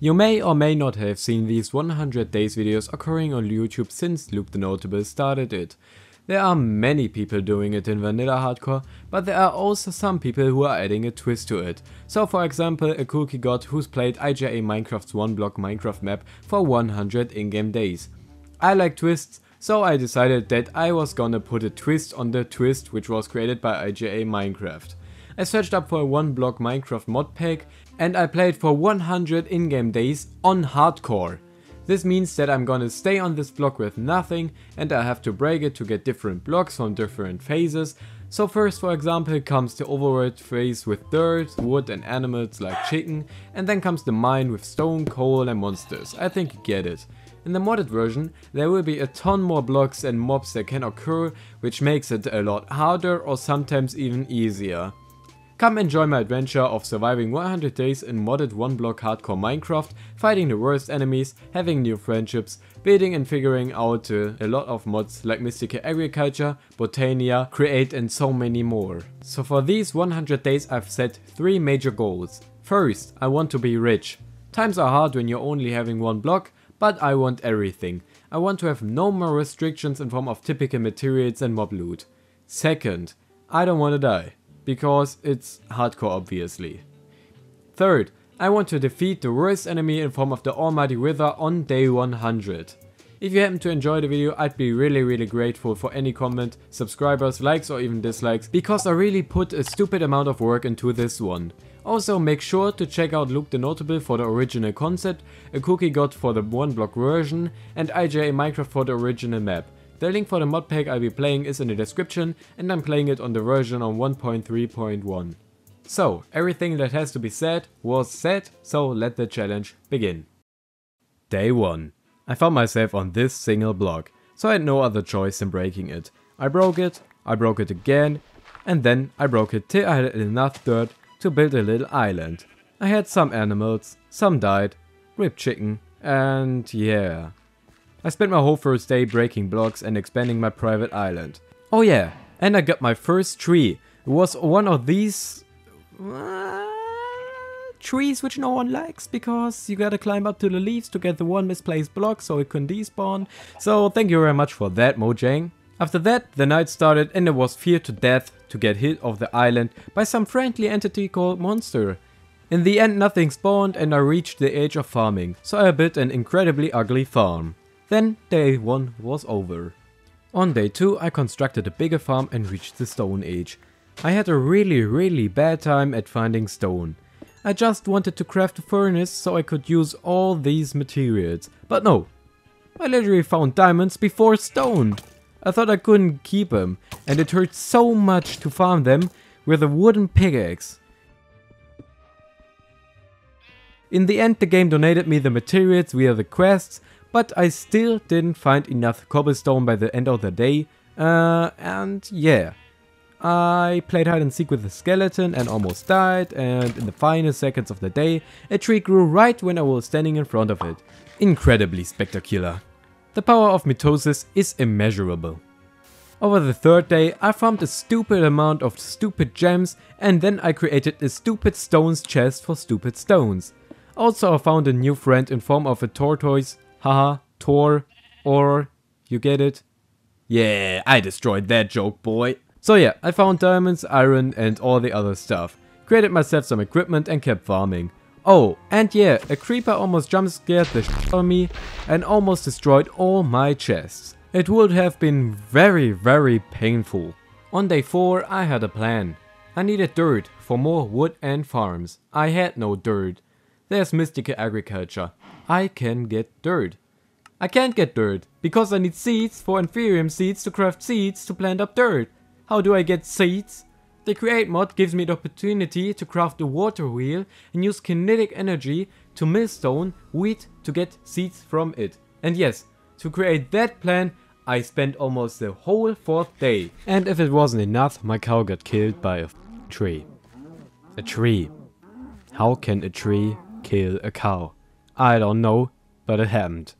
You may or may not have seen these 100 days videos occurring on YouTube since Luke the Notable started it. There are many people doing it in vanilla hardcore, but there are also some people who are adding a twist to it. So for example, a Cookie God who's played IJA Minecraft's one block Minecraft map for 100 in-game days. I like twists, so I decided that I was gonna put a twist on the twist which was created by IJA Minecraft. I searched up for a one block Minecraft mod pack and I played for 100 in-game days on hardcore. This means that I'm gonna stay on this block with nothing and I have to break it to get different blocks from different phases. So first, for example, comes the overworld phase with dirt, wood and animals like chicken, and then comes the mine with stone, coal and monsters. I think you get it. In the modded version, there will be a ton more blocks and mobs that can occur, which makes it a lot harder or sometimes even easier. Come enjoy my adventure of surviving 100 days in modded one block hardcore Minecraft, fighting the worst enemies, having new friendships, building and figuring out a lot of mods like Mystical Agriculture, Botania, Create and so many more. So for these 100 days I've set 3 major goals. First, I want to be rich. Times are hard when you're only having one block, but I want everything. I want to have no more restrictions in form of typical materials and mob loot. Second, I don't want to die. Because it's hardcore obviously. Third, I want to defeat the worst enemy in form of the almighty wither on day 100. If you happen to enjoy the video, I'd be really grateful for any comment, subscribers, likes or even dislikes, because I really put a stupid amount of work into this one. Also make sure to check out Luke the Notable for the original concept, a Cookie God for the one block version and IJA Minecraft for the original map. The link for the mod pack I'll be playing is in the description and I'm playing it on the version on 1.3.1. So, everything that has to be said was said, so let the challenge begin. Day 1. I found myself on this single block, so I had no other choice than breaking it. I broke it again, and then I broke it till I had enough dirt to build a little island. I had some animals, some died, ripped chicken, and yeah. I spent my whole first day breaking blocks and expanding my private island. Oh yeah, and I got my first tree. It was one of these trees which no one likes because you gotta climb up to the leaves to get the one misplaced block so it can despawn. So thank you very much for that, Mojang. After that, the night started and it was feared to death to get hit off the island by some friendly entity called Monster. In the end nothing spawned and I reached the age of farming, so I built an incredibly ugly farm. Then day 1 was over. On day 2 I constructed a bigger farm and reached the stone age. I had a really bad time at finding stone. I just wanted to craft a furnace so I could use all these materials, but no. I literally found diamonds before stone. I thought I couldn't keep them and it hurt so much to farm them with a wooden pickaxe. In the end the game donated me the materials via the quests, but I still didn't find enough cobblestone by the end of the day, and yeah. I played hide and seek with a skeleton and almost died, and in the final seconds of the day, a tree grew right when I was standing in front of it. Incredibly spectacular. The power of mitosis is immeasurable. Over the third day, I farmed a stupid amount of stupid gems, and then I created a stupid stones chest for stupid stones. Also I found a new friend in form of a tortoise. Haha, Tor, or, you get it? Yeah, I destroyed that joke, boy. So yeah, I found diamonds, iron and all the other stuff. Created myself some equipment and kept farming. Oh, and yeah, a creeper almost jump scared the shit out of me and almost destroyed all my chests. It would have been very painful. On day 4 I had a plan. I needed dirt for more wood and farms. I had no dirt. There's Mystical Agriculture. I can get dirt. I can't get dirt because I need seeds for Inferium seeds to craft seeds to plant up dirt. How do I get seeds? The Create mod gives me the opportunity to craft a water wheel and use kinetic energy to mill stone, wheat to get seeds from it. And yes, to create that plan I spent almost the whole 4th day. And if it wasn't enough, my cow got killed by a tree. A tree. How can a tree kill a cow? I don't know, but it happened.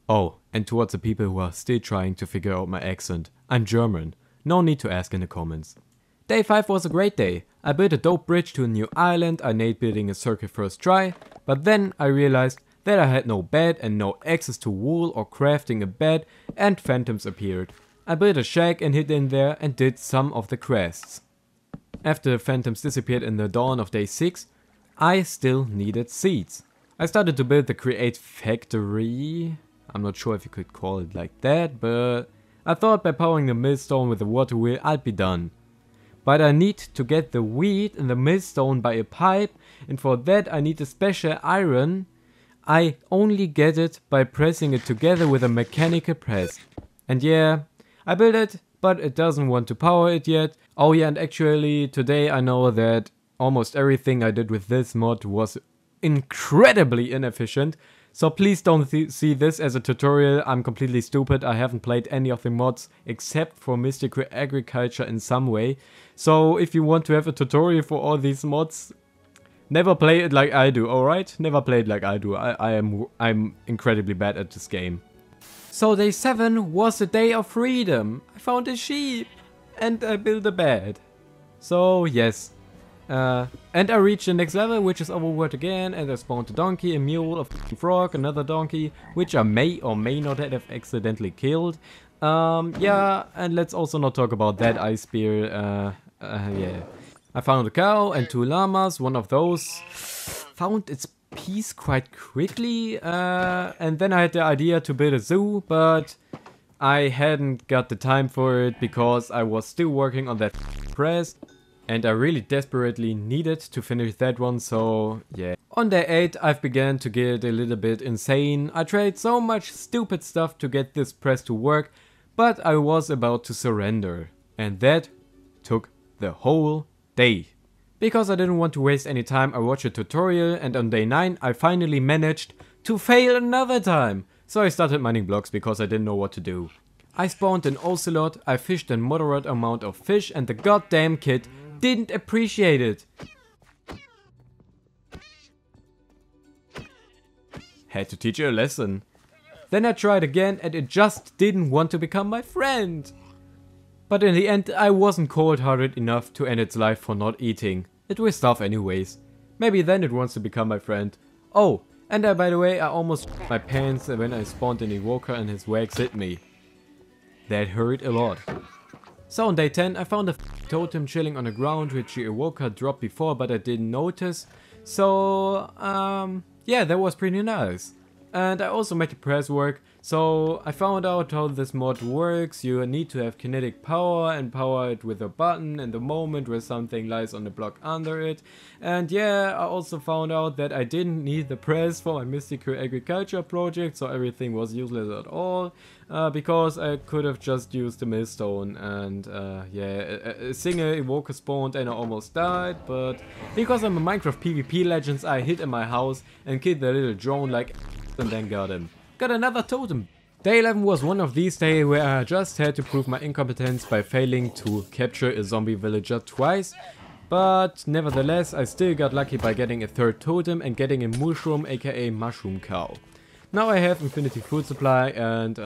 Oh, and towards the people who are still trying to figure out my accent, I'm German. No need to ask in the comments. Day 5 was a great day. I built a dope bridge to a new island, I nailed building a circle first try. But then I realized that I had no bed and no access to wool or crafting a bed, and phantoms appeared. I built a shack and hid in there and did some of the quests. After the phantoms disappeared in the dawn of day 6, I still needed seeds. I started to build the create factory. I'm not sure if you could call it like that, but I thought by powering the millstone with the water wheel I'd be done. But I need to get the wheat in the millstone by a pipe, and for that I need a special iron. I only get it by pressing it together with a mechanical press. And yeah, I built it, but it doesn't want to power it yet. Oh yeah, and actually today I know that almost everything I did with this mod was incredibly inefficient. So please don't see this as a tutorial. I'm completely stupid. I haven't played any of the mods except for Mystical Agriculture in some way. So if you want to have a tutorial for all these mods, never play it like I do, alright? Never play it like I do. I'm incredibly bad at this game. So day 7 was the day of freedom. I found a sheep and I built a bed. So yes. And I reached the next level, which is overworld again, and I spawned a donkey, a mule, a frog, another donkey, which I may or may not have accidentally killed. Yeah, and let's also not talk about that ice spear. Yeah. I found a cow and 2 llamas. One of those found its piece quite quickly, and then I had the idea to build a zoo, but I hadn't got the time for it because I was still working on that press. And I really desperately needed to finish that one, so yeah. On day 8 I've began to get a little bit insane. I tried so much stupid stuff to get this press to work, but I was about to surrender. And that took the whole day. Because I didn't want to waste any time, I watched a tutorial, and on day 9 I finally managed to fail another time. So I started mining blocks because I didn't know what to do. I spawned an ocelot, I fished a moderate amount of fish, and the goddamn kid didn't appreciate it. Had to teach her a lesson. Then I tried again and it just didn't want to become my friend. But in the end I wasn't cold-hearted enough to end its life for not eating. It will starve anyways. Maybe then it wants to become my friend. Oh, and by the way, I almost shit my pants when I spawned an evoker and his wags hit me. That hurt a lot. So on day 10 I found a totem chilling on the ground which the evoker dropped before, but I didn't notice. So yeah, that was pretty nice. And I also made the press work. So I found out how this mod works. You need to have kinetic power and power it with a button and the moment where something lies on the block under it. And yeah, I also found out that I didn't need the press for my Mystical Agriculture project, so everything was useless at all. Because I could have just used the millstone, and yeah, a single evoker spawned and I almost died, but because I'm a Minecraft PvP Legends, I hid in my house and killed the little drone like and then got him. Got another totem. Day 11 was one of these days where I just had to prove my incompetence by failing to capture a zombie villager twice. But nevertheless, I still got lucky by getting a 3rd totem and getting a mushroom, aka mushroom cow. Now I have infinity food supply and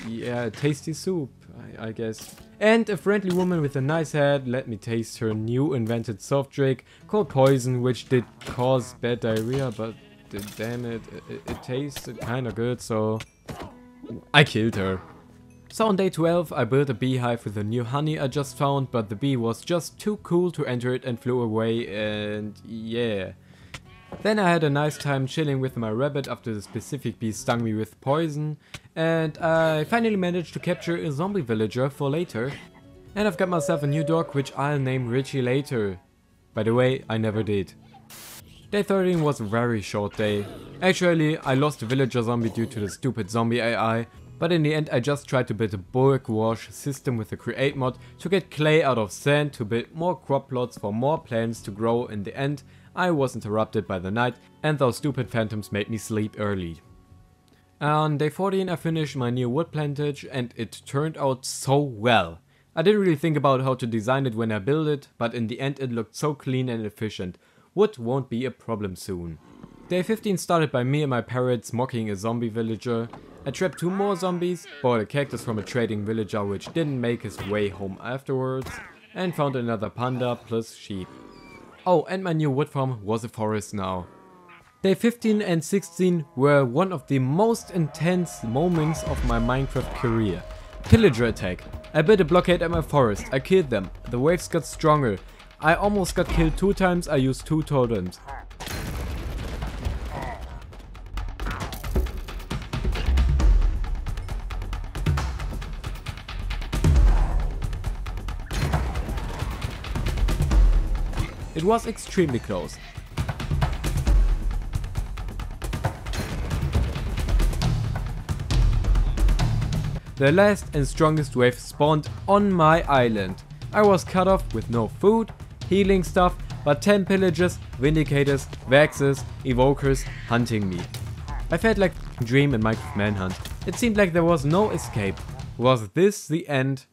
yeah, tasty soup, I guess. And a friendly woman with a nice head let me taste her new invented soft drink called Poison, which did cause bad diarrhea, but damn it, it tasted kinda good, so I killed her. So on day 12 I built a beehive with the new honey I just found, but the bee was just too cool to enter it and flew away, and yeah. Then I had a nice time chilling with my rabbit after the specific bee stung me with poison, and I finally managed to capture a zombie villager for later. And I've got myself a new dog which I'll name Richie later. By the way, I never did. Day 13 was a very short day. Actually, I lost a villager zombie due to the stupid zombie AI, but in the end I just tried to build a bulk wash system with the create mod to get clay out of sand to build more crop plots for more plants to grow. In the end, I was interrupted by the night and those stupid phantoms made me sleep early. On day 14 I finished my new wood plantage and it turned out so well. I didn't really think about how to design it when I built it, but in the end it looked so clean and efficient. Wood won't be a problem soon. Day 15 started by me and my parrots mocking a zombie villager. I trapped 2 more zombies, bought a cactus from a trading villager which didn't make his way home afterwards, and found another panda plus sheep. Oh, and my new wood farm was a forest now. Day 15 and 16 were one of the most intense moments of my Minecraft career. Pillager attack. I built a blockade at my forest, I killed them, the waves got stronger. I almost got killed 2 times, I used 2 totems. It was extremely close. The last and strongest wave spawned on my island. I was cut off with no food, healing stuff, but 10 pillagers, vindicators, vexes, evokers hunting me. I felt like a dream in Minecraft Manhunt. It seemed like there was no escape. Was this the end?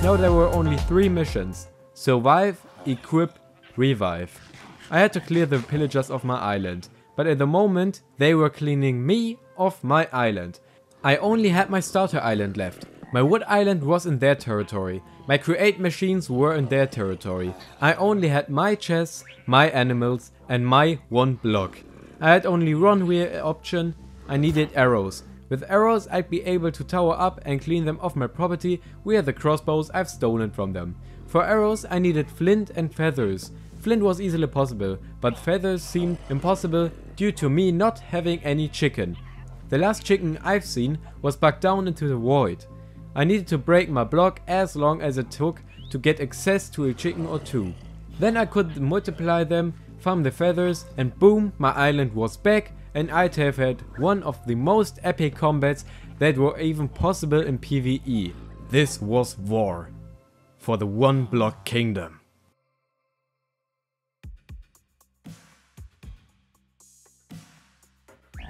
Now there were only 3 missions: survive, equip, revive. I had to clear the pillagers of my island, but at the moment they were cleaning me off my island. I only had my starter island left. My wood island was in their territory. My create machines were in their territory. I only had my chests, my animals and my 1 block. I had only one real option: I needed arrows. With arrows I'd be able to tower up and clean them off my property via the crossbows I've stolen from them. For arrows I needed flint and feathers. Flint was easily possible, but feathers seemed impossible due to me not having any chicken. The last chicken I've seen was bugged down into the void. I needed to break my block as long as it took to get access to a chicken or 2. Then I could multiply them, farm the feathers, and boom, my island was back, and I'd have had one of the most epic combats that were even possible in PvE. This was war for the 1 block kingdom.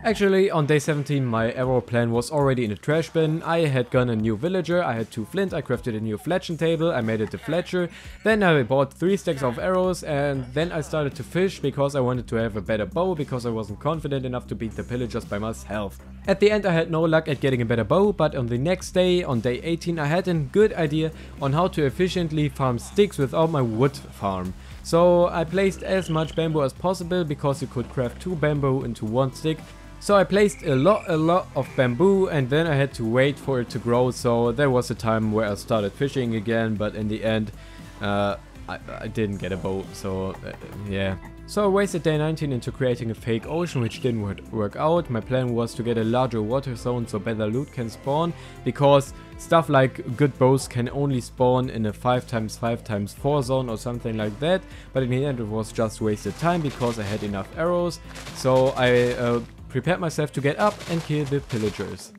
Actually, on day 17 my arrow plan was already in the trash bin. I had gotten a new villager, I had 2 flint, I crafted a new fletching table, I made it a fletcher. Then I bought 3 stacks of arrows and then I started to fish because I wanted to have a better bow because I wasn't confident enough to beat the pillagers by myself. At the end I had no luck at getting a better bow, but on the next day, on day 18, I had a good idea on how to efficiently farm sticks without my wood farm. So I placed as much bamboo as possible because you could craft 2 bamboo into 1 stick. So I placed a lot of bamboo and then I had to wait for it to grow, so there was a time where I started fishing again, but in the end I didn't get a bow, so yeah. So I wasted day 19 into creating a fake ocean, which didn't work out. My plan was to get a larger water zone so better loot can spawn, because stuff like good bows can only spawn in a 5x5x4 zone or something like that, but in the end it was just wasted time because I had enough arrows. So I prepared myself to get up and kill the pillagers.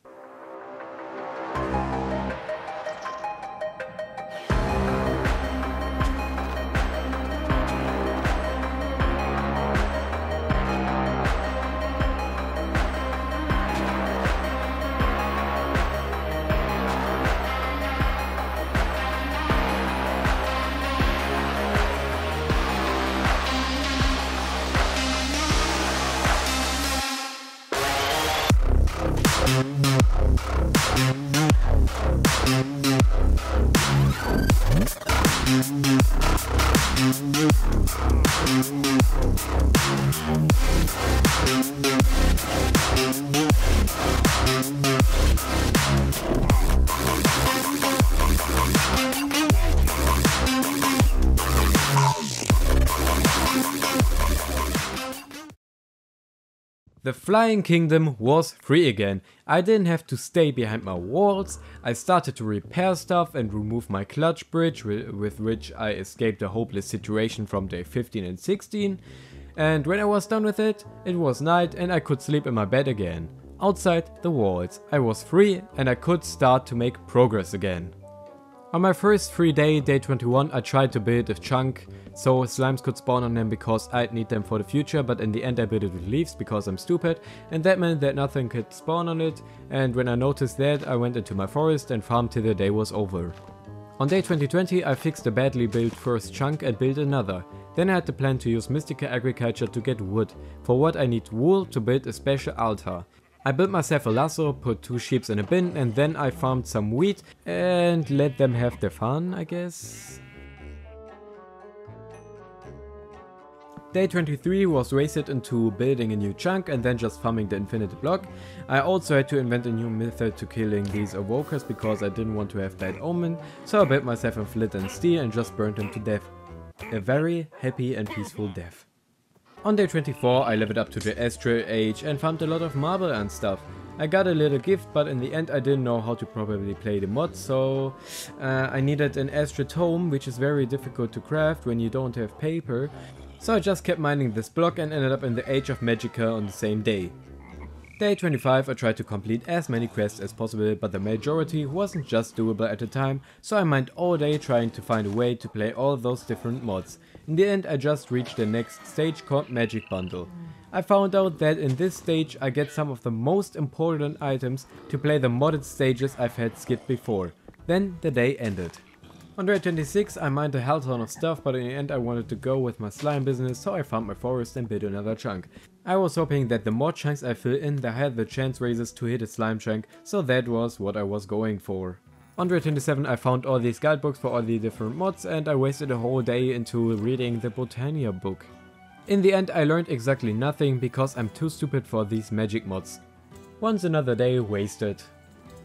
The Flying Kingdom was free again. I didn't have to stay behind my walls. I started to repair stuff and remove my clutch bridge with which I escaped a hopeless situation from day 15 and 16. And when I was done with it, it was night and I could sleep in my bed again. Outside the walls, I was free and I could start to make progress again. On my first free day, day 21, I tried to build a chunk so slimes could spawn on them because I'd need them for the future, but in the end I built it with leaves because I'm stupid, and that meant that nothing could spawn on it, and when I noticed that, I went into my forest and farmed till the day was over. On day 2020 I fixed the badly built first chunk and built another. Then I had the plan to use mystical agriculture to get wood, for what I need wool to build a special altar. I built myself a lasso, put 2 sheep in a bin, and then I farmed some wheat and let them have their fun, I guess. Day 23 was wasted into building a new chunk and then just farming the infinity block. I also had to invent a new method to killing these evokers because I didn't want to have bad omen, so I built myself a flint and steel and just burned them to death. A very happy and peaceful death. On day 24 I leveled up to the Astral Age and farmed a lot of marble and stuff. I got a little gift, but in the end I didn't know how to properly play the mod, so I needed an Astral Tome, which is very difficult to craft when you don't have paper. So I just kept mining this block and ended up in the Age of Magicka on the same day. Day 25 I tried to complete as many quests as possible, but the majority wasn't just doable at the time, so I mined all day trying to find a way to play all those different mods. In the end I just reached the next stage called Magic Bundle. I found out that in this stage I get some of the most important items to play the modded stages I've had skipped before. Then the day ended. On day 26 I mined a hell ton of stuff, but in the end I wanted to go with my slime business, so I found my forest and built another chunk. I was hoping that the more chunks I fill in, the higher the chance raises to hit a slime chunk, so that was what I was going for. On day 27 I found all these guidebooks for all the different mods and I wasted a whole day into reading the Botania book. In the end I learned exactly nothing because I'm too stupid for these magic mods. Once another day wasted.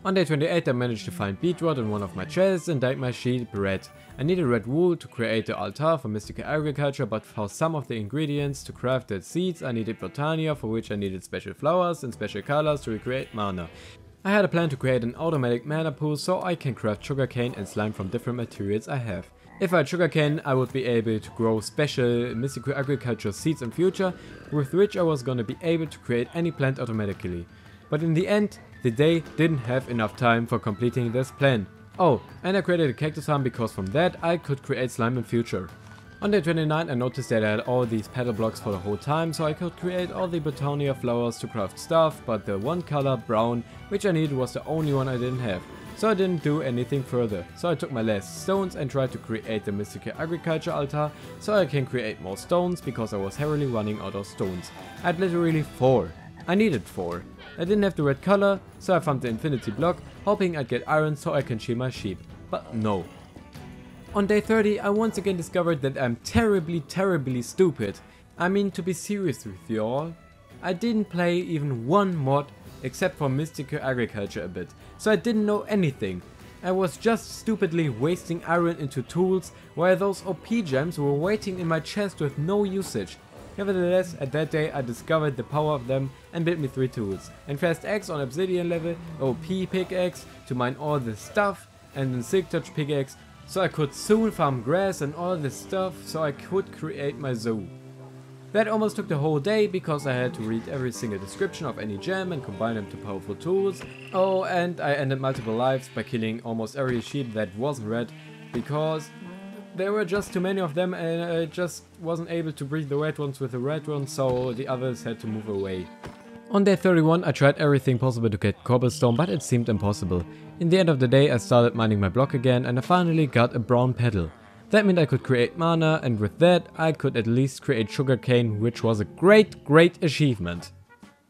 On day 28 I managed to find beetroot in one of my chests and dyed my sheep red. I needed red wool to create the altar for mystical agriculture, but for some of the ingredients to craft the seeds I needed botania, for which I needed special flowers and special colors to recreate mana. I had a plan to create an automatic mana pool so I can craft sugarcane and slime from different materials I have. If I had sugarcane I would be able to grow special mystical agriculture seeds in future, with which I was gonna be able to create any plant automatically. But in the end, the day didn't have enough time for completing this plan. Oh, and I created a cactus farm because from that I could create slime in future. On day 29 I noticed that I had all these petal blocks for the whole time, so I could create all the botania flowers to craft stuff, but the one color, brown, which I needed was the only one I didn't have. So I didn't do anything further. So I took my last stones and tried to create the mystical agriculture altar, so I can create more stones because I was heavily running out of stones. I had literally 4. I needed 4. I didn't have the red color, so I farmed the infinity block, hoping I'd get iron so I can shear my sheep. But no. On day 30 I once again discovered that I'm terribly stupid. I mean, to be serious with you all, I didn't play even one mod except for mystical agriculture a bit, so I didn't know anything. I was just stupidly wasting iron into tools while those OP gems were waiting in my chest with no usage. Nevertheless, at that day I discovered the power of them and built me 3 tools. And fast axe on obsidian level, OP pickaxe to mine all this stuff, and then silk touch pickaxe so I could soon farm grass and all this stuff so I could create my zoo. That almost took the whole day because I had to read every single description of any gem and combine them to powerful tools. Oh, and I ended multiple lives by killing almost every sheep that wasn't red because there were just too many of them and I just wasn't able to breed the red ones with the red ones, so the others had to move away. On day 31 I tried everything possible to get cobblestone, but it seemed impossible. In the end of the day I started mining my block again and I finally got a brown petal. That meant I could create mana, and with that I could at least create sugarcane, which was a great achievement.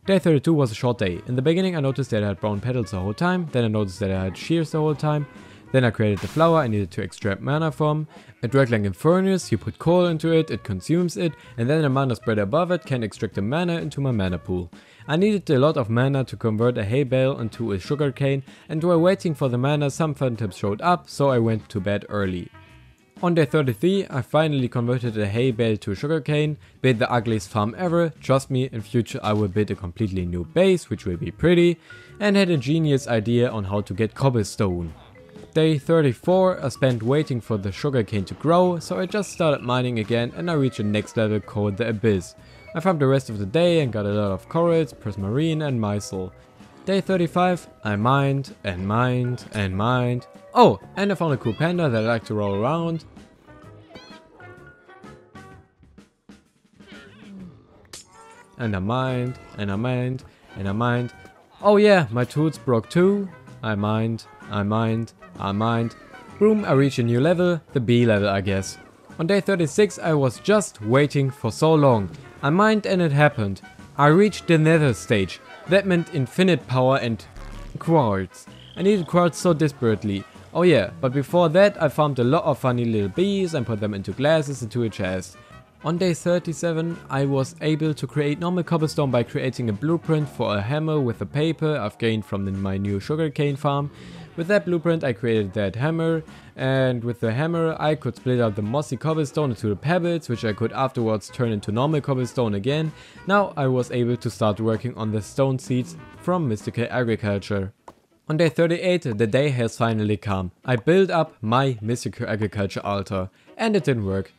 Day 32 was a short day. In the beginning I noticed that I had brown petals the whole time, then I noticed that I had shears the whole time, Then I created the flower I needed to extract mana from. It worked like a furnace, you put coal into it, it consumes it, and then the mana spread above it can extract the mana into my mana pool. I needed a lot of mana to convert a hay bale into a sugarcane, and while waiting for the mana some phantoms showed up, so I went to bed early. On day 33 I finally converted a hay bale to a sugarcane, built the ugliest farm ever, trust me, in future I will build a completely new base which will be pretty, and had a genius idea on how to get cobblestone. Day 34 I spent waiting for the sugarcane to grow, so I just started mining again and I reached the next level called the Abyss. I farmed the rest of the day and got a lot of corals, prismarine and mysel. Day 35 I mined and mined and mined. Oh, and I found a cool panda that I like to roll around. And I mined, and I mined, and I mined. Oh yeah, my tools broke too. I mined, I mined, I mined. Boom, I reached a new level, the B level I guess. On day 36 I was just waiting for so long. I mined and it happened. I reached the nether stage. That meant infinite power and quartz. I needed quartz so desperately. Oh yeah, but before that I farmed a lot of funny little bees and put them into glasses into a chest. On day 37 I was able to create normal cobblestone by creating a blueprint for a hammer with the paper I've gained from my new sugarcane farm. With that blueprint I created that hammer, and with the hammer I could split up the mossy cobblestone into the pebbles, which I could afterwards turn into normal cobblestone again. Now I was able to start working on the stone seeds from mystical agriculture. On day 38 the day has finally come. I built up my mystical agriculture altar, and it didn't work.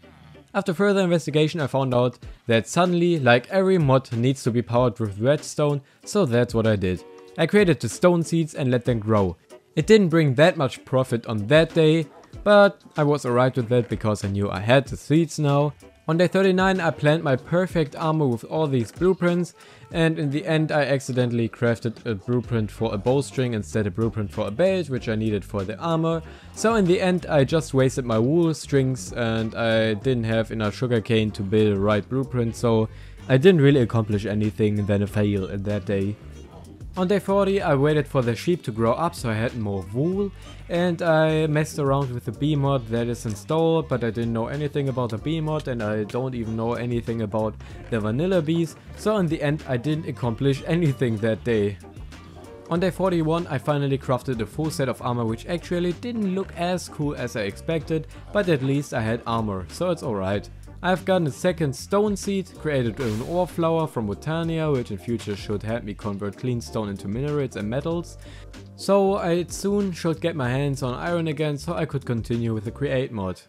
After further investigation I found out that suddenly, like every mod needs to be powered with redstone, so that's what I did. I created the stone seeds and let them grow. It didn't bring that much profit on that day, but I was alright with that because I knew I had the seeds now. On day 39 I planned my perfect armor with all these blueprints, and in the end I accidentally crafted a blueprint for a bowstring instead of a blueprint for a belt, which I needed for the armor. So in the end I just wasted my wool strings and I didn't have enough sugarcane to build the right blueprint, so I didn't really accomplish anything than a fail in that day. On day 40 I waited for the sheep to grow up so I had more wool, and I messed around with the bee mod that is installed, but I didn't know anything about the bee mod and I don't even know anything about the vanilla bees, so in the end I didn't accomplish anything that day. On day 41 I finally crafted a full set of armor, which actually didn't look as cool as I expected, but at least I had armor, so it's alright. I've gotten a second stone seed, created an ore flower from Botania, which in future should help me convert clean stone into minerals and metals. So I soon should get my hands on iron again so I could continue with the create mod.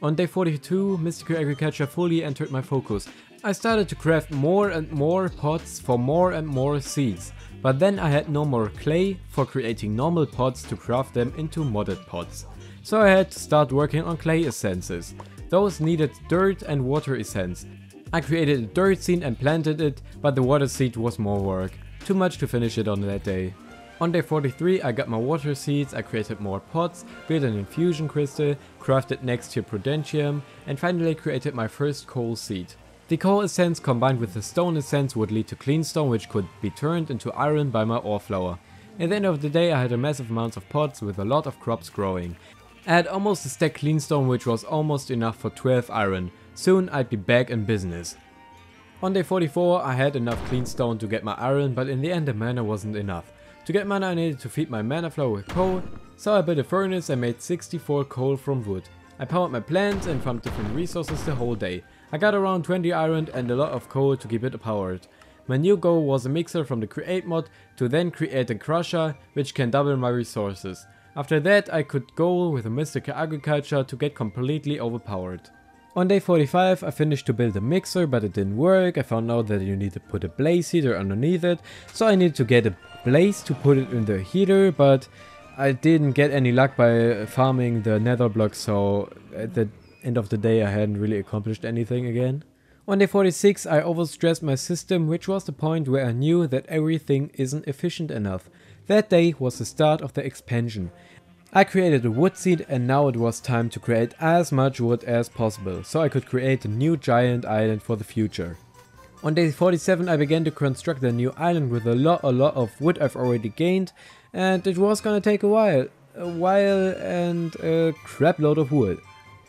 On day 42, mystical agriculture fully entered my focus. I started to craft more and more pots for more and more seeds, but then I had no more clay for creating normal pots to craft them into modded pots. So I had to start working on clay essences. Those needed dirt and water essence. I created a dirt seed and planted it, but the water seed was more work. Too much to finish it on that day. On day 43 I got my water seeds, I created more pots, built an infusion crystal, crafted next tier prudentium, and finally created my first coal seed. The coal essence combined with the stone essence would lead to clean stone, which could be turned into iron by my ore flower. At the end of the day I had a massive amount of pots with a lot of crops growing. I had almost a stack clean stone, which was almost enough for 12 iron. Soon I'd be back in business. On day 44 I had enough clean stone to get my iron, but in the end the mana wasn't enough. To get mana I needed to feed my mana flower with coal, so I built a furnace and made 64 coal from wood. I powered my plants and farmed different resources the whole day. I got around 20 iron and a lot of coal to keep it powered. My new goal was a mixer from the create mod to then create a crusher which can double my resources. After that I could go with a mystical agriculture to get completely overpowered. On day 45 I finished to build a mixer, but it didn't work. I found out that you need to put a blaze heater underneath it, so I needed to get a blaze to put it in the heater, but I didn't get any luck by farming the nether block, so at the end of the day I hadn't really accomplished anything again. On day 46 I overstressed my system, which was the point where I knew that everything isn't efficient enough. That day was the start of the expansion. I created a wood seed and now it was time to create as much wood as possible, so I could create a new giant island for the future. On day 47 I began to construct a new island with a lot of wood I've already gained, and it was gonna take a while. a while and a crap load of wood.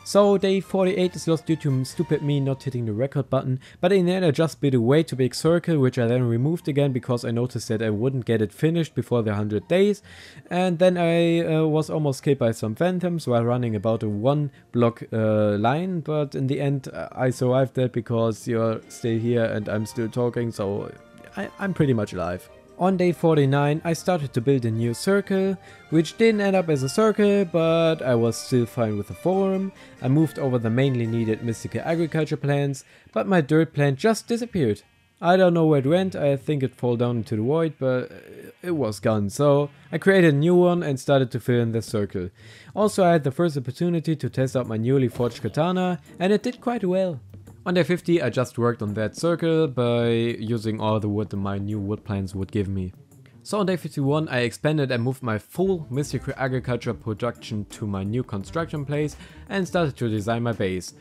So day 48 is lost due to stupid me not hitting the record button, but in the end I just built a way too big circle, which I then removed again because I noticed that I wouldn't get it finished before the 100 days, and then I was almost killed by some phantoms while running about a 1 block line, but in the end I survived that because you're still here and I'm still talking, so I'm pretty much alive. On day 49 I started to build a new circle, which didn't end up as a circle, but I was still fine with the form. I moved over the mainly needed mystical agriculture plants, but my dirt plant just disappeared. I don't know where it went, I think it fell down into the void, but it was gone, so I created a new one and started to fill in the circle. Also I had the first opportunity to test out my newly forged katana, and it did quite well. On day 50 I just worked on that circle by using all the wood that my new wood plants would give me. So on day 51 I expanded and moved my full mystical agriculture production to my new construction place and started to design my base.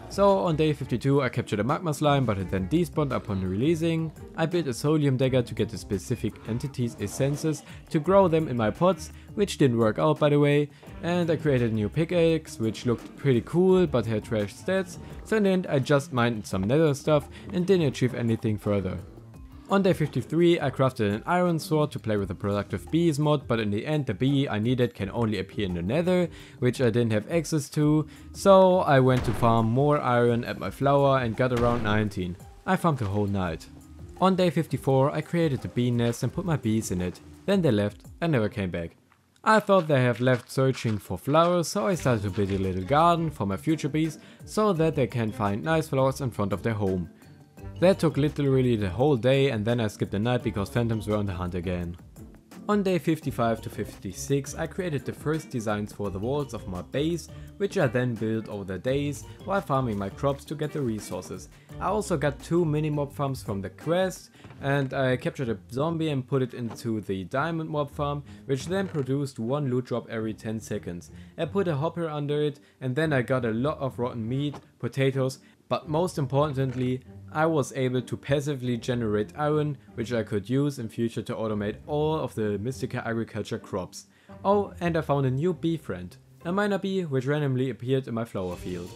So on day 52 I captured a magma slime, but it then despawned upon releasing. I built a solium dagger to get the specific entities' essences to grow them in my pots, which didn't work out by the way, and I created a new pickaxe which looked pretty cool but had trash stats, so in the end I just mined some nether stuff and didn't achieve anything further. On day 53 I crafted an iron sword to play with the productive bees mod, but in the end the bee I needed can only appear in the nether, which I didn't have access to, so I went to farm more iron at my flower and got around 19. I farmed the whole night. On day 54 I created a bee nest and put my bees in it, then they left and never came back. I thought they have left searching for flowers, so I started to build a little garden for my future bees so that they can find nice flowers in front of their home. That took literally the whole day, and then I skipped the night because phantoms were on the hunt again. On day 55 to 56 I created the first designs for the walls of my base, which I then built over the days while farming my crops to get the resources. I also got 2 mini mob farms from the quest, and I captured a zombie and put it into the diamond mob farm, which then produced 1 loot drop every 10 seconds. I put a hopper under it, and then I got a lot of rotten meat, potatoes, but most importantly I was able to passively generate iron, which I could use in future to automate all of the mystical agriculture crops. Oh, and I found a new bee friend, a miner bee which randomly appeared in my flower field.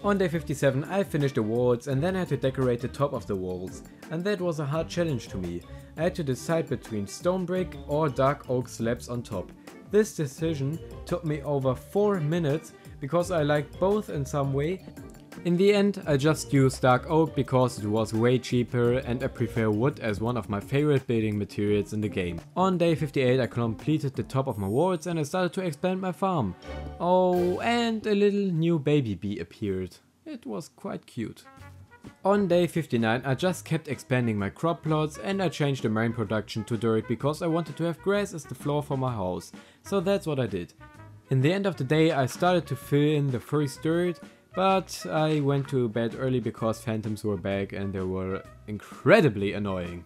On day 57 I finished the walls and then had to decorate the top of the walls, and that was a hard challenge to me. I had to decide between stone brick or dark oak slabs on top. This decision took me over 4 minutes because I liked both in some way. In the end I just used dark oak because it was way cheaper and I prefer wood as one of my favorite building materials in the game. On day 58 I completed the top of my walls and I started to expand my farm. Oh, and a little new baby bee appeared. It was quite cute. On day 59 I just kept expanding my crop plots and I changed the main production to dirt because I wanted to have grass as the floor for my house. So that's what I did. In the end of the day I started to fill in the first dirt, but I went to bed early because phantoms were back and they were incredibly annoying.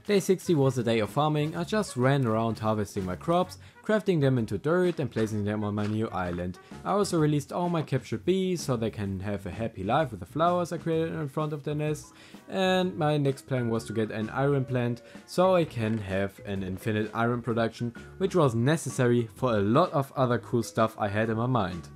Day 60 was a day of farming. I just ran around harvesting my crops, crafting them into dirt and placing them on my new island. I also released all my captured bees so they can have a happy life with the flowers I created in front of their nests, and my next plan was to get an iron plant so I can have an infinite iron production, which was necessary for a lot of other cool stuff I had in my mind.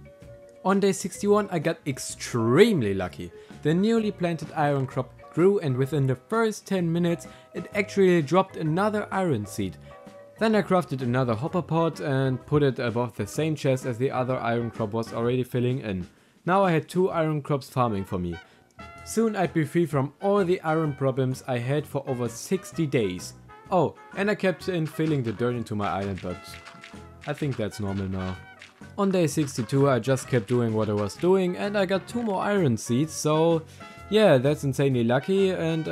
On day 61 I got extremely lucky. The newly planted iron crop grew and within the first 10 minutes it actually dropped another iron seed. Then I crafted another hopper pot and put it above the same chest as the other iron crop was already filling in. Now I had 2 iron crops farming for me. Soon I'd be free from all the iron problems I had for over 60 days. Oh, and I kept filling the dirt into my island, but I think that's normal now. On day 62 I just kept doing what I was doing and I got 2 more iron seeds, so yeah, that's insanely lucky, and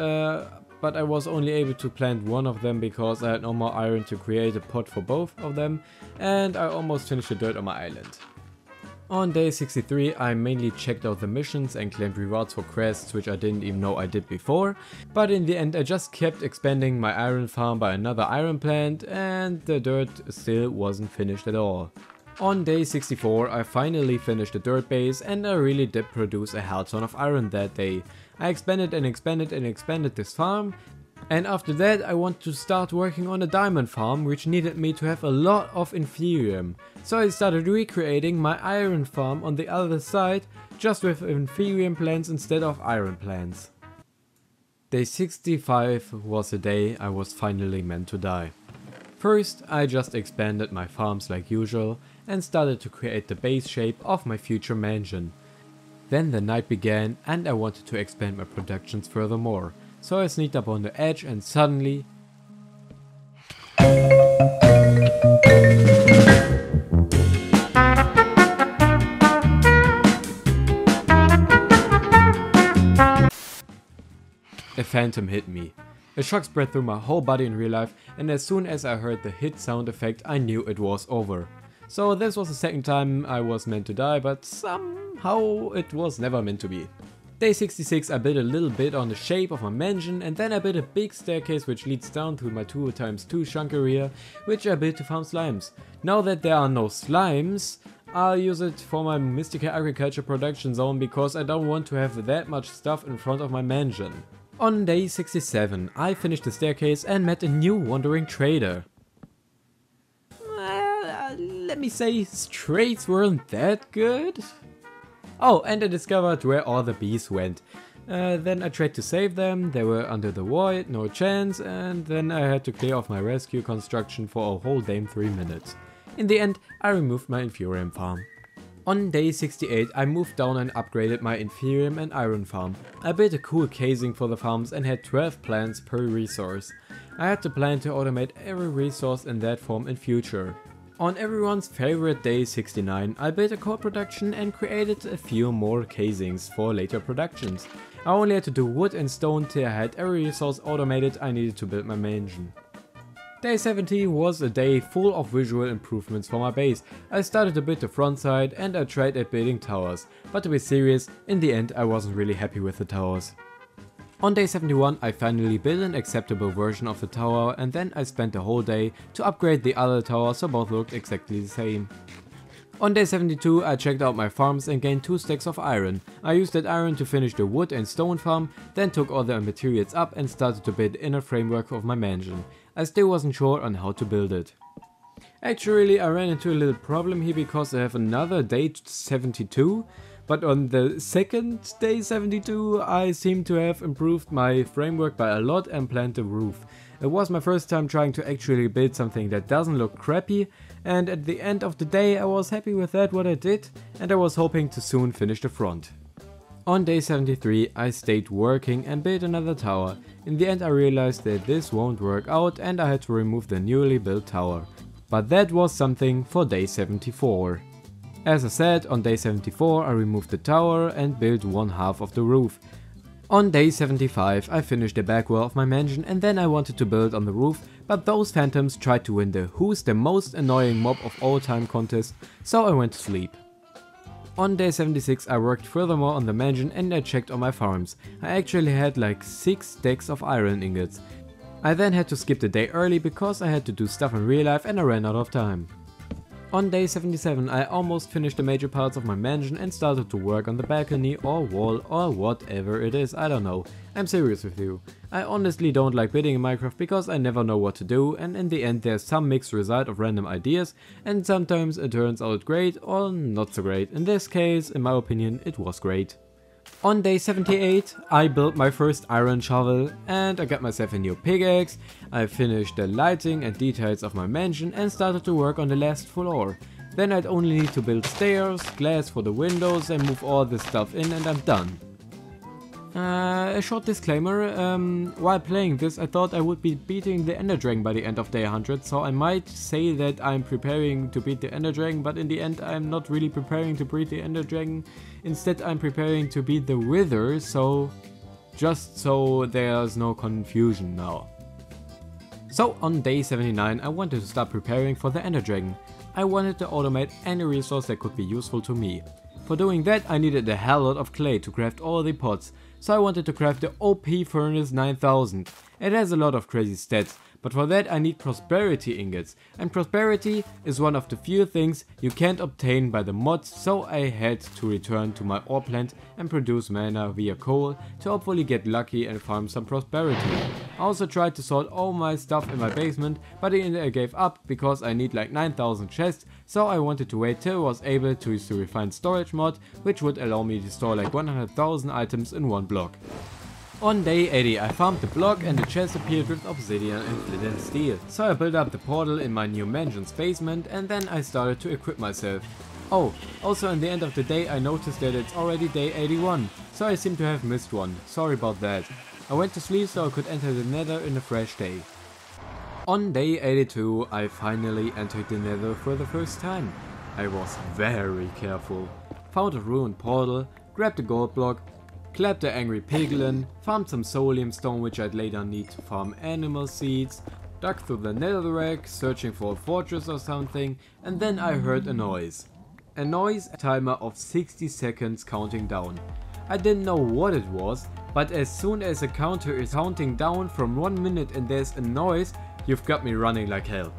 but I was only able to plant one of them because I had no more iron to create a pot for both of them, and I almost finished the dirt on my island. On day 63 I mainly checked out the missions and claimed rewards for quests which I didn't even know I did before, but in the end I just kept expanding my iron farm by another iron plant and the dirt still wasn't finished at all. On day 64 I finally finished the dirt base and I really did produce a hell ton of iron that day. I expanded and expanded and expanded this farm, And after that I wanted to start working on a diamond farm, which needed me to have a lot of inferium. So I started recreating my iron farm on the other side, just with inferium plants instead of iron plants. Day 65 was the day I was finally meant to die. First, I just expanded my farms like usual and started to create the base shape of my future mansion. Then the night began and I wanted to expand my productions furthermore, so I sneaked up on the edge and suddenly... a phantom hit me. A shock spread through my whole body in real life, and as soon as I heard the hit sound effect I knew it was over. So this was the second time I was meant to die, but somehow it was never meant to be. Day 66 I built a little bit on the shape of my mansion, and then I built a big staircase which leads down to my 2x2 chunk area, which I built to farm slimes. Now that there are no slimes, I'll use it for my mystical agriculture production zone because I don't want to have that much stuff in front of my mansion. On day 67 I finished the staircase and met a new wandering trader. Let me say his trades weren't that good. Oh, and I discovered where all the bees went. Then I tried to save them, they were under the void, no chance, and then I had to clear off my rescue construction for a whole damn 3 minutes. In the end, I removed my inferium farm. On day 68 I moved down and upgraded my inferium and iron farm. I built a cool casing for the farms and had 12 plants per resource. I had the plan to automate every resource in that form in future. On everyone's favorite day 69 I built a core production and created a few more casings for later productions. I only had to do wood and stone till I had every resource automated I needed to build my mansion. Day 70 was a day full of visual improvements for my base. I started to build the front side and I tried at building towers, but to be serious, in the end I wasn't really happy with the towers. On day 71 I finally built an acceptable version of the tower, and then I spent the whole day to upgrade the other tower so both looked exactly the same. On day 72 I checked out my farms and gained 2 stacks of iron. I used that iron to finish the wood and stone farm, then took all the materials up and started to build the inner framework of my mansion. I still wasn't sure on how to build it. Actually I ran into a little problem here because I have another day 72, but on the second day 72 I seem to have improved my framework by a lot and planned the roof. It was my first time trying to actually build something that doesn't look crappy, and at the end of the day I was happy with that what I did, and I was hoping to soon finish the front. On day 73 I stayed working and built another tower. In the end I realized that this won't work out and I had to remove the newly built tower. But that was something for day 74. As I said, on day 74 I removed the tower and built one half of the roof. On day 75 I finished the back wall of my mansion, and then I wanted to build on the roof, but those phantoms tried to win the Who's the most annoying mob of all time contest, so I went to sleep. On day 76 I worked furthermore on the mansion and I checked on my farms. I actually had like 6 stacks of iron ingots. I then had to skip the day early because I had to do stuff in real life and I ran out of time. On day 77 I almost finished the major parts of my mansion and started to work on the balcony or wall or whatever it is, I don't know. I'm serious with you. I honestly don't like building in Minecraft because I never know what to do, and in the end there's some mixed result of random ideas, and sometimes it turns out great or not so great. In this case, in my opinion, it was great. On day 78 I built my first iron shovel and I got myself a new pickaxe. I finished the lighting and details of my mansion and started to work on the last floor. Then I'd only need to build stairs, glass for the windows and move all this stuff in and I'm done. A short disclaimer, while playing this I thought I would be beating the Ender Dragon by the end of day 100, so I might say that I'm preparing to beat the Ender Dragon, but in the end I'm not really preparing to beat the Ender Dragon. Instead I'm preparing to beat the Wither, so just so there's no confusion now. So on day 79 I wanted to start preparing for the Ender Dragon. I wanted to automate any resource that could be useful to me. For doing that I needed a hell lot of clay to craft all the pots, so I wanted to craft the OP Furnace 9000. It has a lot of crazy stats, but for that I need prosperity ingots, and prosperity is one of the few things you can't obtain by the mods, so I had to return to my ore plant and produce mana via coal to hopefully get lucky and farm some prosperity. I also tried to sort all my stuff in my basement, but in the end I gave up because I need like 9000 chests, so I wanted to wait till I was able to use the refined storage mod, which would allow me to store like 100,000 items in one block. On day 80 I farmed the block and the chest appeared with obsidian and flint and steel, so I built up the portal in my new mansion's basement and then I started to equip myself. Oh, also in the end of the day I noticed that it's already day 81, so I seem to have missed one, sorry about that. I went to sleep so I could enter the nether in a fresh day. On day 82 I finally entered the nether for the first time. I was very careful. Found a ruined portal, grabbed a gold block, clapped the angry piglin, farmed some soulium stone which I'd later need to farm animal seeds, dug through the netherrack searching for a fortress or something, and then I heard a noise. A noise timer of 60 seconds counting down. I didn't know what it was, but as soon as a counter is counting down from 1 minute and there's a noise, you've got me running like hell.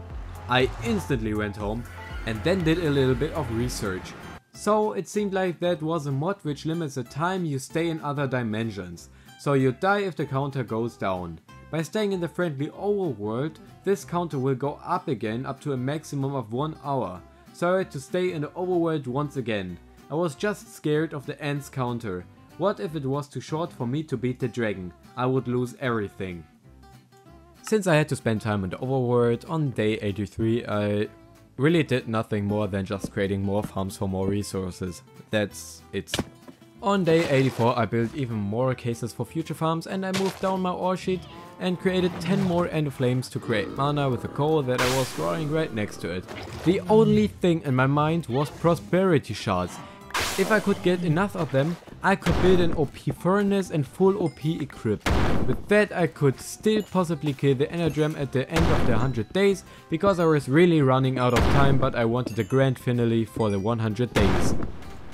I instantly went home and then did a little bit of research. So it seemed like that was a mod which limits the time you stay in other dimensions, so you die if the counter goes down. By staying in the friendly overworld, this counter will go up again up to a maximum of 1 hour. So I had to stay in the overworld once again. I was just scared of the ends counter. What if it was too short for me to beat the dragon? I would lose everything. Since I had to spend time in the overworld, on day 83 I really did nothing more than just creating more farms for more resources. That's it. On day 84 I built even more cases for future farms and I moved down my ore sheet and created 10 more ender flames to create mana with the coal that I was growing right next to it. The only thing in my mind was prosperity shards. If I could get enough of them, I could build an OP furnace and full OP equip. With that I could still possibly kill the ender gem at the end of the 100 days, because I was really running out of time, but I wanted a grand finale for the 100 days.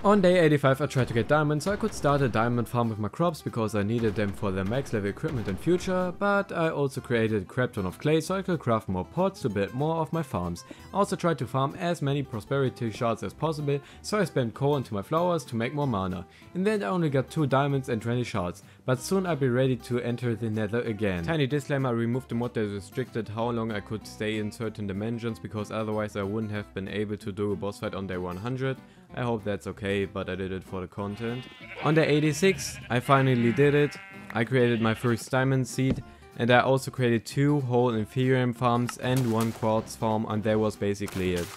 On day 85 I tried to get diamonds so I could start a diamond farm with my crops because I needed them for the max level equipment in future, but I also created a crap ton of clay so I could craft more pots to build more of my farms. I also tried to farm as many prosperity shards as possible, so I spent coal into my flowers to make more mana. In the end I only got 2 diamonds and 20 shards, but soon I'll be ready to enter the nether again. Tiny disclaimer, I removed the mod that restricted how long I could stay in certain dimensions because otherwise I wouldn't have been able to do a boss fight on day 100. I hope that's okay, but I did it for the content. On day 86, I finally did it. I created my first diamond seed and I also created 2 whole inferium farms and 1 quartz farm, and that was basically it.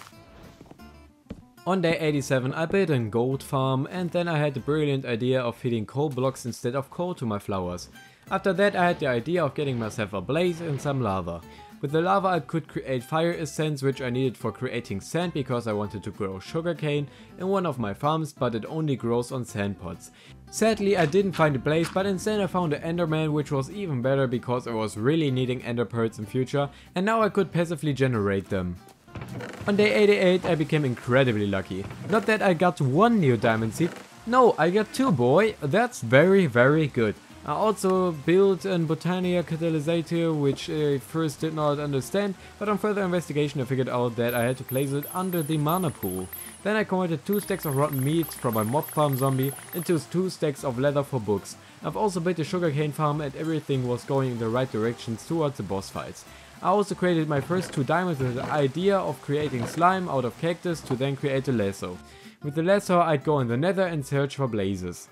On day 87 I built a gold farm and then I had the brilliant idea of feeding coal blocks instead of coal to my flowers. After that I had the idea of getting myself a blaze and some lava. With the lava I could create fire essence, which I needed for creating sand because I wanted to grow sugarcane in one of my farms, but it only grows on sand pots. Sadly I didn't find a blaze, but instead I found an enderman, which was even better because I was really needing ender pearls in future and now I could passively generate them. On day 88 I became incredibly lucky. Not that I got 1 new diamond seed, no, I got 2, boy, that's very good. I also built a Botania catalysator, which I first did not understand, but on further investigation I figured out that I had to place it under the mana pool. Then I converted 2 stacks of rotten meat from my mob farm zombie into 2 stacks of leather for books. I've also built a sugarcane farm and everything was going in the right directions towards the boss fights. I also created my first 2 diamonds with the idea of creating slime out of cactus to then create a lasso. With the lasso I'd go in the nether and search for blazes.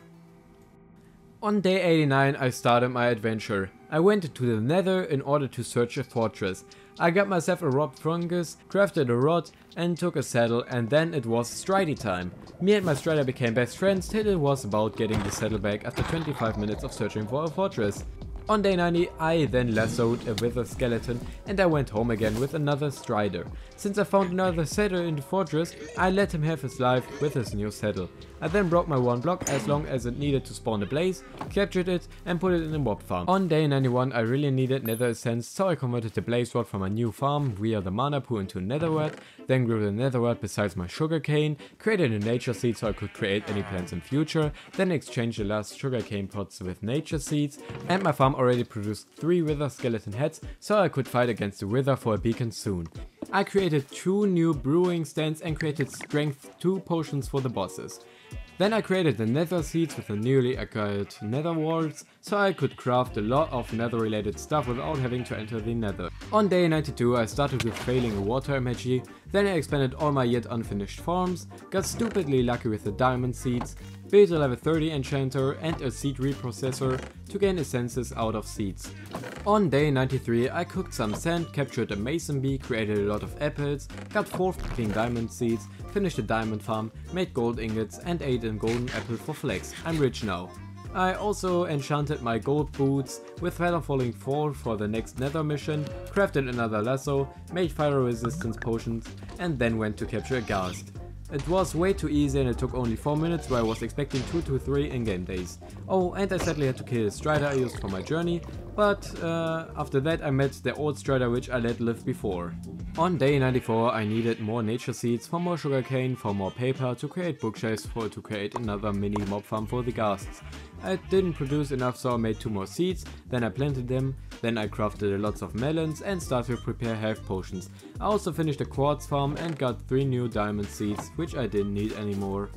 On day 89 I started my adventure. I went to the nether in order to search a fortress. I got myself a robbed fungus, crafted a rod and took a saddle, and then it was stridey time. Me and my strider became best friends till it was about getting the saddle back after 25 minutes of searching for a fortress. On day 90 I then lassoed a wither skeleton and I went home again with another strider. Since I found another saddle in the fortress, I let him have his life with his new saddle. I then broke my 1 block as long as it needed to spawn a blaze, captured it and put it in a mob farm. On day 91 I really needed nether essence, so I converted the blaze rod from my new farm via the mana pool into netherwort, then grew the netherwort besides my sugarcane, created a nature seed so I could create any plants in future, then exchanged the last sugarcane pots with nature seeds, and my farm already produced 3 wither skeleton heads so I could fight against the wither for a beacon soon. I created 2 new brewing stands and created strength 2 potions for the bosses. Then I created the nether seeds with the newly acquired nether warts, so I could craft a lot of nether related stuff without having to enter the nether. On day 92 I started with failing a water emoji, then I expanded all my yet unfinished farms, got stupidly lucky with the diamond seeds, built a level 30 enchanter and a seed reprocessor to gain essences out of seeds. On day 93 I cooked some sand, captured a mason bee, created a lot of apples, got 4 fucking diamond seeds, finished a diamond farm, made gold ingots and ate a golden apple for flex. I'm rich now. I also enchanted my gold boots with Feather Falling 4 for the next nether mission, crafted another lasso, made fire resistance potions and then went to capture a ghast. It was way too easy and it took only 4 minutes where I was expecting 2 to 3 in-game days. Oh, and I sadly had to kill the strider I used for my journey, but after that I met the old strider which I let live before. On day 94 I needed more nature seeds for more sugarcane, for more paper, to create bookshelves, to create another mini mob farm for the ghasts. I didn't produce enough, so I made 2 more seeds, then I planted them, then I crafted lots of melons and started to prepare health potions. I also finished a quartz farm and got 3 new diamond seeds, which I didn't need anymore.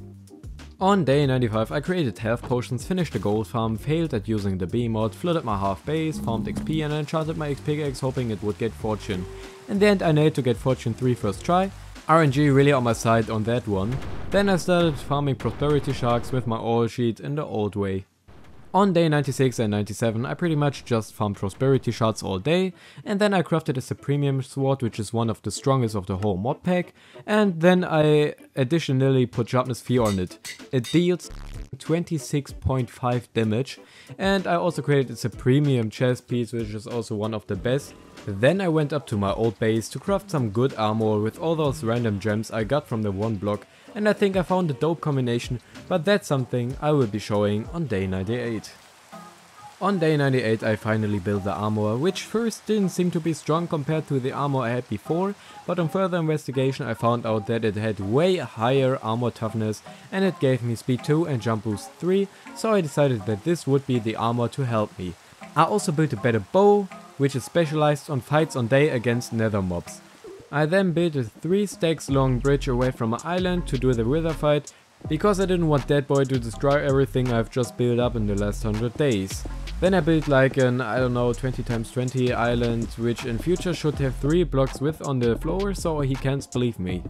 On day 95 I created health potions, finished a gold farm, failed at using the bee mod, flooded my half base, farmed XP and enchanted my XP axe hoping it would get fortune. In the end I nailed to get fortune 3 first try. RNG really on my side on that one. Then I started farming prosperity sharks with my oil sheet in the old way. On day 96 and 97 I pretty much just farmed prosperity shards all day, and then I crafted a supremium sword which is one of the strongest of the whole mod pack, and then I additionally put sharpness 4 on it. It deals 26.5 damage, and I also created a supremium chest piece which is also one of the best. Then I went up to my old base to craft some good armor with all those random gems I got from the one block, and I think I found a dope combination, but that's something I will be showing on day 98. On day 98 I finally built the armor, which first didn't seem to be strong compared to the armor I had before, but on further investigation I found out that it had way higher armor toughness and it gave me speed 2 and jump boost 3, so I decided that this would be the armor to help me. I also built a better bow, which is specialized on fights on day against nether mobs. I then built a 3 stacks long bridge away from an island to do the wither fight, because I didn't want that boy to destroy everything I've just built up in the last 100 days. Then I built like an, I don't know, 20x20 island, which in future should have 3 blocks width on the floor, so he can't believe me.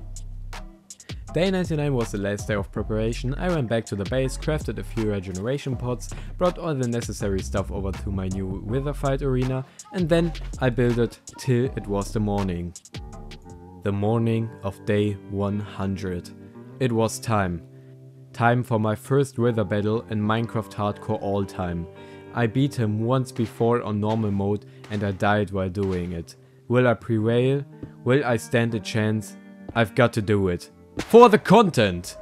Day 99 was the last day of preparation. I went back to the base, crafted a few regeneration pots, brought all the necessary stuff over to my new wither fight arena, and then I built it till it was the morning. The morning of day 100. It was time. Time for my first wither battle in Minecraft Hardcore all time. I beat him once before on normal mode and I died while doing it. Will I prevail? Will I stand a chance? I've got to do it. For the content!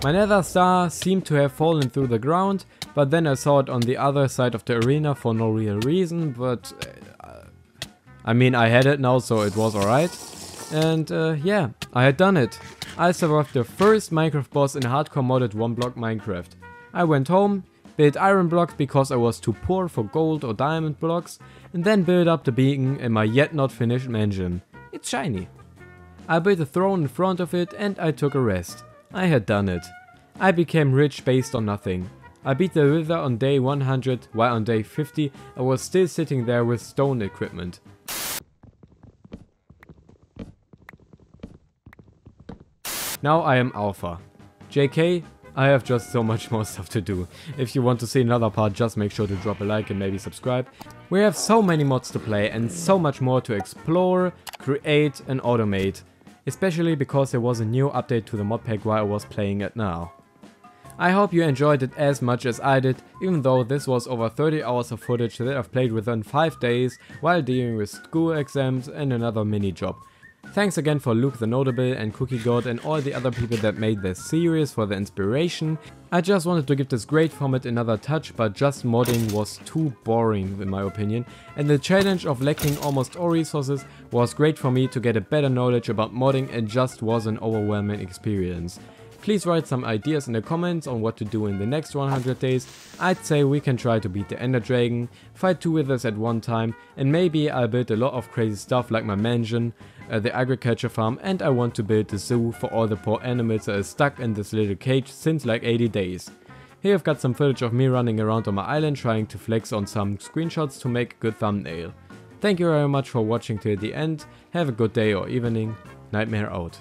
My nether star seemed to have fallen through the ground, but then I saw it on the other side of the arena for no real reason, but I mean I had it now, so it was alright. And yeah, I had done it. I survived the first Minecraft boss in hardcore modded 1-block Minecraft. I went home, built iron blocks because I was too poor for gold or diamond blocks, and then built up the beacon in my yet not finished mansion. It's shiny. I built a throne in front of it and I took a rest. I had done it. I became rich based on nothing. I beat the Wither on day 100, while on day 50 I was still sitting there with stone equipment. Now I am Alpha. JK, I have just so much more stuff to do. If you want to see another part, just make sure to drop a like and maybe subscribe. We have so many mods to play and so much more to explore, create and automate. Especially because there was a new update to the mod pack while I was playing it now. I hope you enjoyed it as much as I did, even though this was over 30 hours of footage that I've played within 5 days while dealing with school exams and another mini job. Thanks again for Luke the Notable and Cookie God and all the other people that made this series for the inspiration. I just wanted to give this great format another touch, but just modding was too boring in my opinion, and the challenge of lacking almost all resources was great for me to get a better knowledge about modding and just was an overwhelming experience. Please write some ideas in the comments on what to do in the next 100 days. I'd say we can try to beat the Ender Dragon, fight 2 Withers at one time, and maybe I'll build a lot of crazy stuff like my mansion, the agriculture farm, and I want to build the zoo for all the poor animals that are stuck in this little cage since like 80 days. Here I've got some footage of me running around on my island trying to flex on some screenshots to make a good thumbnail. Thank you very much for watching till the end, have a good day or evening, Nightmare out.